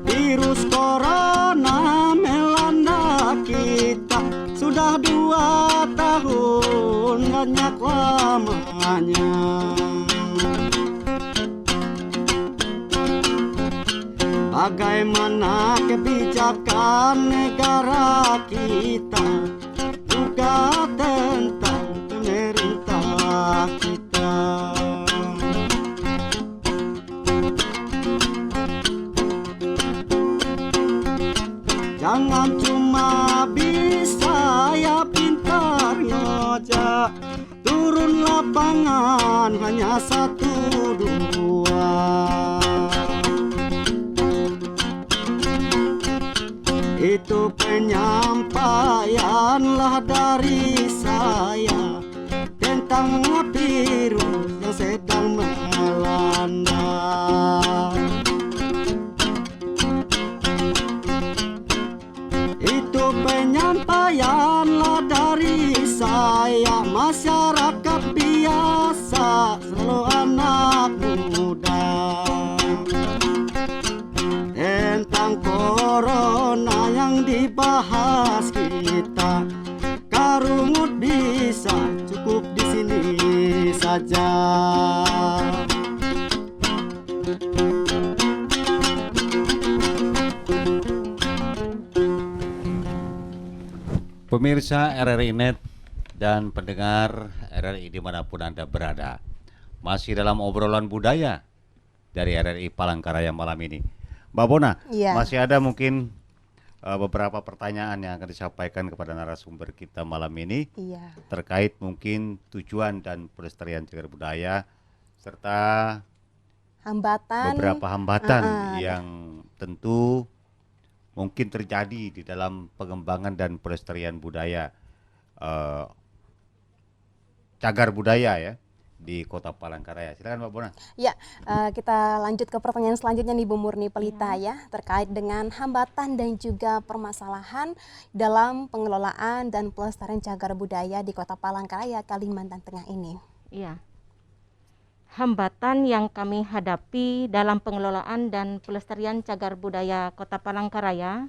Virus corona melanda kita sudah 2 tahun, banyak lamanya. Bagaimana kebijakan negara kita, juga tentang pemerintah kita. Jangan cuma bisa ya pintar ngojek, turun lapangan hanya 1-2. Itu penyampaianlah dari saya tentang virus yang sedang melanda. Itu penyampaianlah dari saya, masyarakat biasa, selalu anak muda. Tentang corona yang dibahas kita, karungut bisa cukup di sini saja. Pemirsa RRI Net dan pendengar RRI dimanapun Anda berada, masih dalam obrolan budaya dari RRI Palangkaraya malam ini. Mbak Bona, Iya. masih ada mungkin beberapa pertanyaan yang akan disampaikan kepada narasumber kita malam ini Iya. terkait mungkin tujuan dan pelestarian cagar budaya serta Hambatan. beberapa hambatan yang tentu mungkin terjadi di dalam pengembangan dan pelestarian budaya cagar budaya ya di Kota Palangkaraya. Silakan Mbak Bona. Ya, kita lanjut ke pertanyaan selanjutnya nih Bu Murni Pelita ya, terkait dengan hambatan dan juga permasalahan dalam pengelolaan dan pelestarian cagar budaya di Kota Palangkaraya, Kalimantan Tengah ini. Iya. Hambatan yang kami hadapi dalam pengelolaan dan pelestarian cagar budaya Kota Palangkaraya.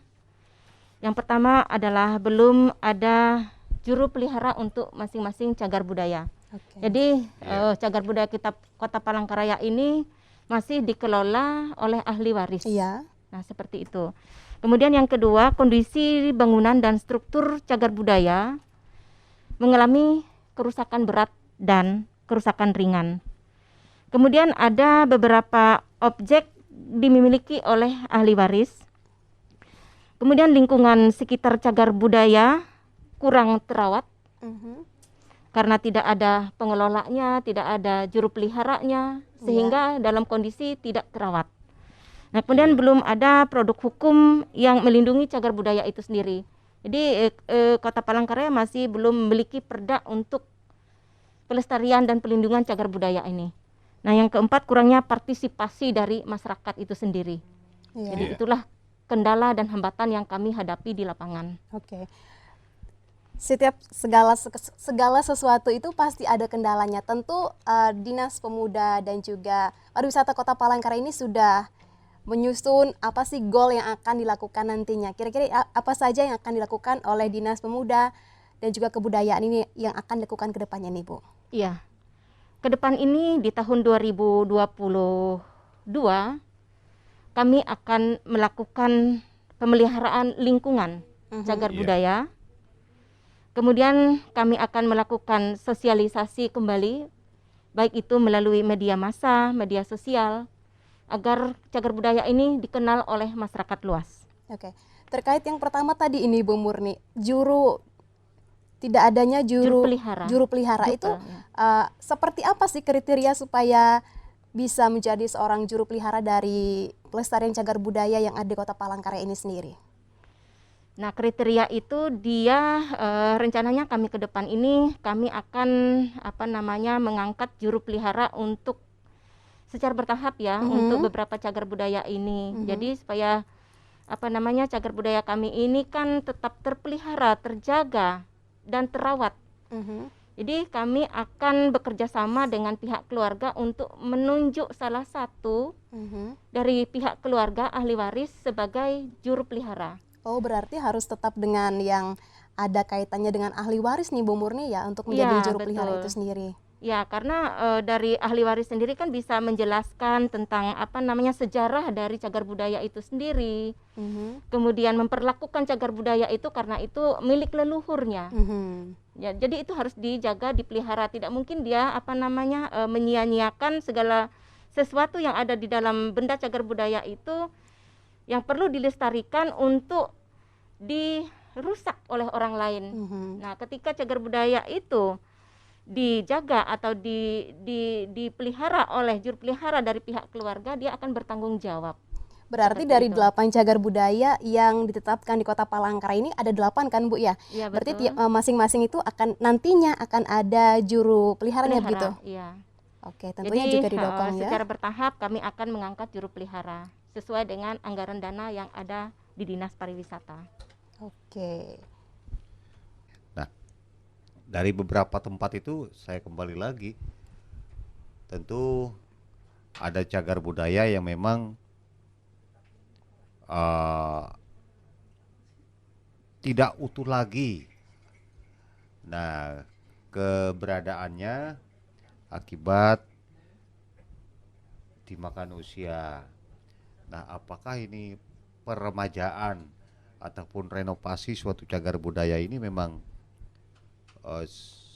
Yang pertama adalah belum ada juru pelihara untuk masing-masing cagar budaya. Oke. Jadi cagar budaya kita Kota Palangkaraya ini masih dikelola oleh ahli waris. Iya. Nah, seperti itu. Kemudian yang kedua, kondisi bangunan dan struktur cagar budaya mengalami kerusakan berat dan kerusakan ringan. Kemudian ada beberapa objek dimiliki oleh ahli waris. Kemudian lingkungan sekitar cagar budaya kurang terawat karena tidak ada pengelolanya, tidak ada juru peliharanya, sehingga dalam kondisi tidak terawat. Nah, kemudian belum ada produk hukum yang melindungi cagar budaya itu sendiri. Jadi Kota Palangkaraya masih belum memiliki perda untuk pelestarian dan pelindungan cagar budaya ini. Nah, yang keempat, kurangnya partisipasi dari masyarakat itu sendiri. Iya. Jadi itulah kendala dan hambatan yang kami hadapi di lapangan. Oke. Setiap segala sesuatu itu pasti ada kendalanya. Tentu Dinas Pemuda dan juga Pariwisata Kota Palangkaraya ini sudah menyusun apa sih goal yang akan dilakukan nantinya. Kira-kira apa saja yang akan dilakukan oleh Dinas Pemuda dan juga Kebudayaan ini yang akan dilakukan ke depannya nih Bu? Iya. Ke depan ini di tahun 2022 kami akan melakukan pemeliharaan lingkungan cagar Iya. budaya. Kemudian kami akan melakukan sosialisasi kembali, baik itu melalui media massa, media sosial, agar cagar budaya ini dikenal oleh masyarakat luas. Oke. Terkait yang pertama tadi ini Bu Murni, tidak adanya Juru pelihara. juru pelihara itu seperti apa sih kriteria supaya bisa menjadi seorang juru pelihara dari pelestarian cagar budaya yang ada di Kota Palangkaraya ini sendiri? Nah, kriteria itu dia rencananya kami ke depan ini kami akan mengangkat juru pelihara untuk secara bertahap ya untuk beberapa cagar budaya ini. Jadi supaya cagar budaya kami ini kan tetap terpelihara, terjaga dan terawat. Jadi kami akan bekerja sama dengan pihak keluarga untuk menunjuk salah satu dari pihak keluarga ahli waris sebagai juru pelihara. Oh, berarti harus tetap dengan yang ada kaitannya dengan ahli waris nih Bu Murni ya untuk menjadi Ya, juru pelihara betul. itu sendiri. Ya, karena dari ahli waris sendiri kan bisa menjelaskan tentang sejarah dari cagar budaya itu sendiri. Kemudian memperlakukan cagar budaya itu karena itu milik leluhurnya. Ya, jadi itu harus dijaga, dipelihara. Tidak mungkin dia menyia-nyiakan segala sesuatu yang ada di dalam benda cagar budaya itu yang perlu dilestarikan untuk dirusak oleh orang lain. Nah, ketika cagar budaya itu dijaga atau dipelihara oleh juru pelihara dari pihak keluarga, dia akan bertanggung jawab. Berarti Seperti dari itu. 8 cagar budaya yang ditetapkan di Kota Palangkaraya ini ada 8 kan Bu ya? Iya, Berarti betul. masing-masing itu nantinya akan ada juru peliharanya begitu? Iya. Oke, tentunya Jadi juga didukung ya. secara bertahap kami akan mengangkat juru pelihara sesuai dengan anggaran dana yang ada di Dinas Pariwisata. Oke. Nah, dari beberapa tempat itu saya kembali lagi, tentu ada cagar budaya yang memang tidak utuh lagi. Nah, keberadaannya akibat dimakan usia. Nah, apakah ini peremajaan ataupun renovasi suatu cagar budaya ini memang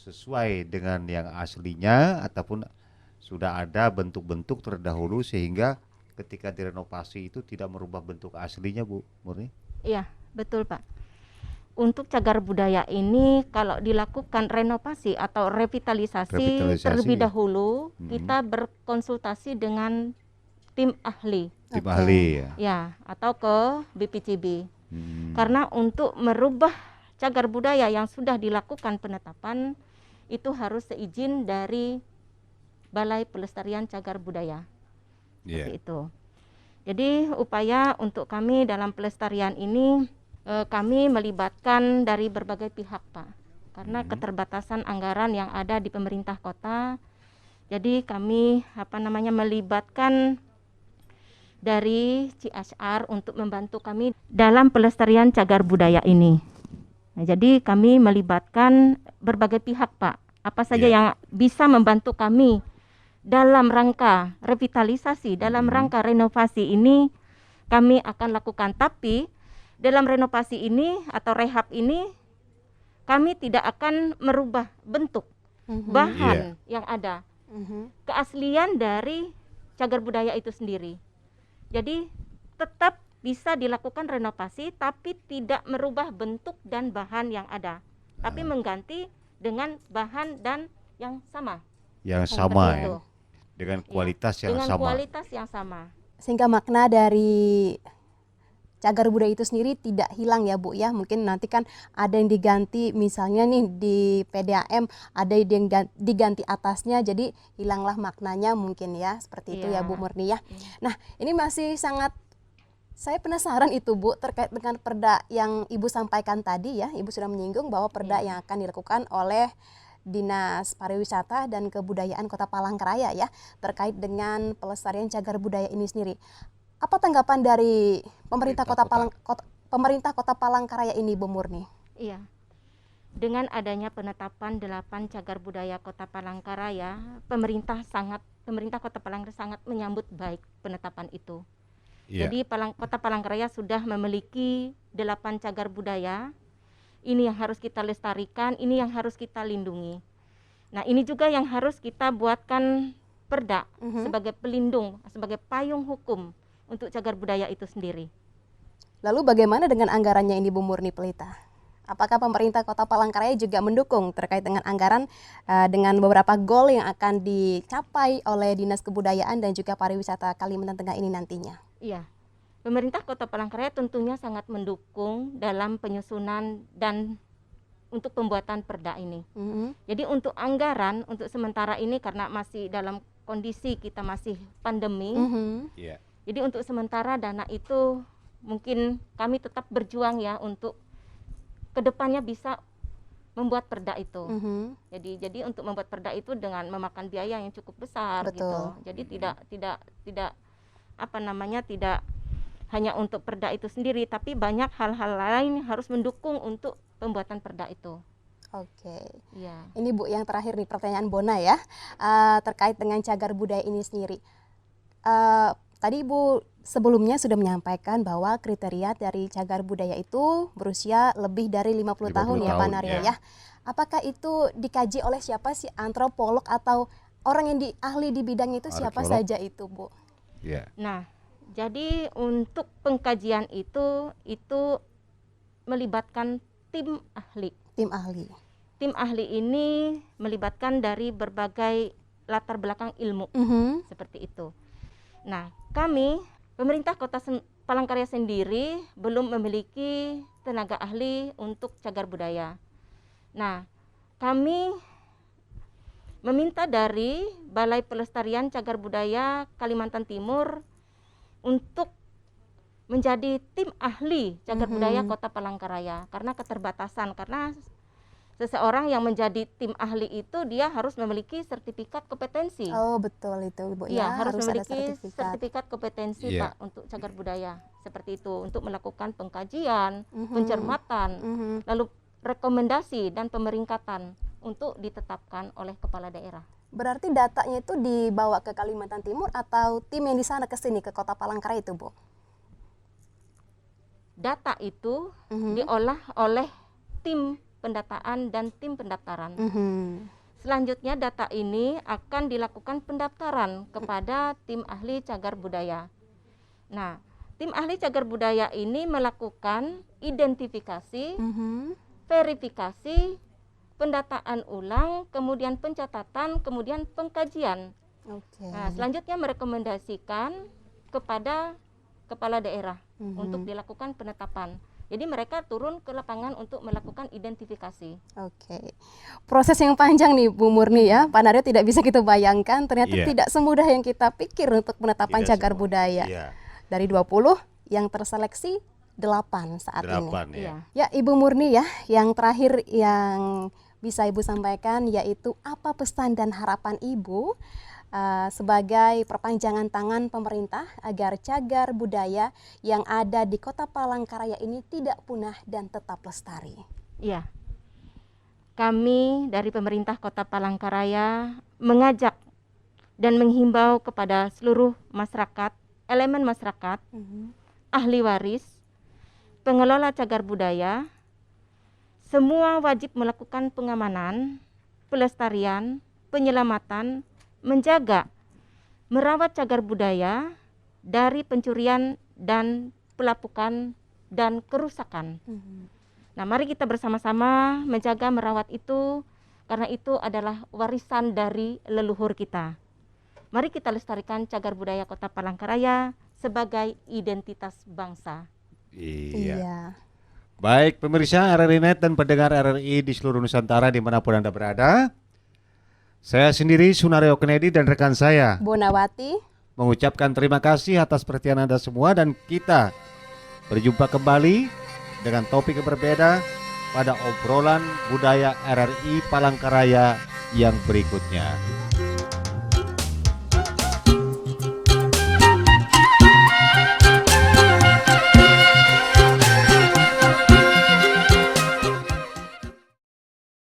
sesuai dengan yang aslinya ataupun sudah ada bentuk-bentuk terdahulu sehingga ketika direnovasi itu tidak merubah bentuk aslinya, Bu Murni? Iya, betul Pak. Untuk cagar budaya ini kalau dilakukan renovasi atau revitalisasi terlebih dahulu, kita berkonsultasi dengan tim ahli. Tim ahli ya. Ya, atau ke BPCB. Karena untuk merubah cagar budaya yang sudah dilakukan penetapan itu harus seizin dari Balai Pelestarian Cagar Budaya. Seperti itu. Jadi upaya untuk kami dalam pelestarian ini kami melibatkan dari berbagai pihak, Pak. Karena keterbatasan anggaran yang ada di pemerintah kota. Jadi kami melibatkan dari CSR untuk membantu kami dalam pelestarian cagar budaya ini. Nah, jadi kami melibatkan berbagai pihak, Pak. Apa saja yang bisa membantu kami dalam rangka revitalisasi, dalam rangka renovasi ini kami akan lakukan. Tapi dalam renovasi ini atau rehab ini kami tidak akan merubah bentuk bahan yang ada, keaslian dari cagar budaya itu sendiri. Jadi tetap bisa dilakukan renovasi tapi tidak merubah bentuk dan bahan yang ada, tapi mengganti dengan bahan dan yang sama. Yang sama Seperti ya. itu. Dengan kualitas yang Dengan sama. kualitas yang sama. Sehingga makna dari cagar budaya itu sendiri tidak hilang ya Bu ya. Mungkin nanti kan ada yang diganti, misalnya nih di PDAM ada yang diganti atasnya, jadi hilanglah maknanya mungkin ya. Seperti itu ya Bu Murni ya. Nah, ini masih sangat saya penasaran itu Bu terkait dengan perda yang Ibu sampaikan tadi ya. Ibu sudah menyinggung bahwa perda yang akan dilakukan oleh Dinas Pariwisata dan Kebudayaan Kota Palangkaraya ya terkait dengan pelestarian cagar budaya ini sendiri. Apa tanggapan dari pemerintah Kota Palangkaraya ini, Bu Murni? Iya. Dengan adanya penetapan 8 cagar budaya Kota Palangkaraya, pemerintah Kota Palangkaraya sangat menyambut baik penetapan itu. Iya. Jadi Kota Palangkaraya sudah memiliki 8 cagar budaya. Ini yang harus kita lestarikan, ini yang harus kita lindungi. Nah, ini juga yang harus kita buatkan perda sebagai pelindung, sebagai payung hukum untuk cagar budaya itu sendiri. Lalu bagaimana dengan anggarannya ini Bu Murni Pelita? Apakah pemerintah Kota Palangkaraya juga mendukung terkait dengan anggaran dengan beberapa goal yang akan dicapai oleh Dinas Kebudayaan dan juga Pariwisata Kalimantan Tengah ini nantinya? Iya, pemerintah Kota Palangkaraya tentunya sangat mendukung dalam penyusunan dan untuk pembuatan perda ini. Jadi untuk anggaran, untuk sementara ini karena masih dalam kondisi kita masih pandemi, Iya. jadi untuk sementara dana itu mungkin kami tetap berjuang ya untuk kedepannya bisa membuat perda itu. Jadi untuk membuat perda itu dengan memakan biaya yang cukup besar. Betul. Gitu. Jadi tidak tidak hanya untuk perda itu sendiri, tapi banyak hal-hal lain yang harus mendukung untuk pembuatan perda itu. Oke. Iya. Ini Bu yang terakhir nih pertanyaan Bona ya, terkait dengan cagar budaya ini sendiri. Tadi Ibu sebelumnya sudah menyampaikan bahwa kriteria dari cagar budaya itu berusia lebih dari 50 tahun ya Pak Naryo ya. Apakah itu dikaji oleh siapa sih, antropolog atau orang yang ahli di bidang itu siapa saja itu Bu? Iya. Nah, jadi untuk pengkajian itu melibatkan tim ahli. Tim ahli. Tim ahli ini melibatkan dari berbagai latar belakang ilmu, seperti itu. Nah, kami pemerintah Kota Palangkaraya sendiri belum memiliki tenaga ahli untuk cagar budaya. Nah, kami meminta dari Balai Pelestarian Cagar Budaya Kalimantan Timur untuk menjadi tim ahli cagar budaya Kota Palangkaraya karena keterbatasan, karena seseorang yang menjadi tim ahli itu dia harus memiliki sertifikat kompetensi. Oh betul itu Bu Iya, ya, harus ada memiliki sertifikat kompetensi Iya. Pak untuk cagar budaya seperti itu, untuk melakukan pengkajian, pencermatan, lalu rekomendasi dan pemeringkatan untuk ditetapkan oleh kepala daerah. Berarti datanya itu dibawa ke Kalimantan Timur atau tim yang di sana ke sini ke Kota Palangkaraya itu Bu? Data itu diolah oleh tim pendataan dan tim pendaftaran. Selanjutnya data ini akan dilakukan pendaftaran kepada tim ahli cagar budaya. Nah, tim ahli cagar budaya ini melakukan identifikasi, verifikasi, pendataan ulang, kemudian pencatatan, kemudian pengkajian. Nah, selanjutnya merekomendasikan kepada kepala daerah untuk dilakukan penetapan. Jadi mereka turun ke lapangan untuk melakukan identifikasi. Oke. Proses yang panjang nih Bu Murni ya. Pak Naryo tidak bisa kita bayangkan, ternyata tidak semudah yang kita pikir untuk penetapan cagar budaya. Dari 20 yang terseleksi 8 saat ini. Ya Ibu Murni ya, yang terakhir yang bisa Ibu sampaikan yaitu apa pesan dan harapan Ibu sebagai perpanjangan tangan pemerintah agar cagar budaya yang ada di Kota Palangkaraya ini tidak punah dan tetap lestari. Iya, kami dari pemerintah Kota Palangkaraya mengajak dan menghimbau kepada seluruh masyarakat, elemen masyarakat, ahli waris, pengelola cagar budaya, semua wajib melakukan pengamanan, pelestarian, penyelamatan, menjaga, merawat cagar budaya dari pencurian dan pelapukan dan kerusakan. Nah, mari kita bersama-sama menjaga, merawat itu, karena itu adalah warisan dari leluhur kita. Mari kita lestarikan cagar budaya Kota Palangkaraya sebagai identitas bangsa. Iya. Baik pemirsa RRI Net dan pendengar RRI di seluruh Nusantara dimanapun Anda berada, saya sendiri Sunaryo Kennedy dan rekan saya Bonawati mengucapkan terima kasih atas perhatian Anda semua, dan kita berjumpa kembali dengan topik yang berbeda pada obrolan budaya RRI Palangkaraya yang berikutnya.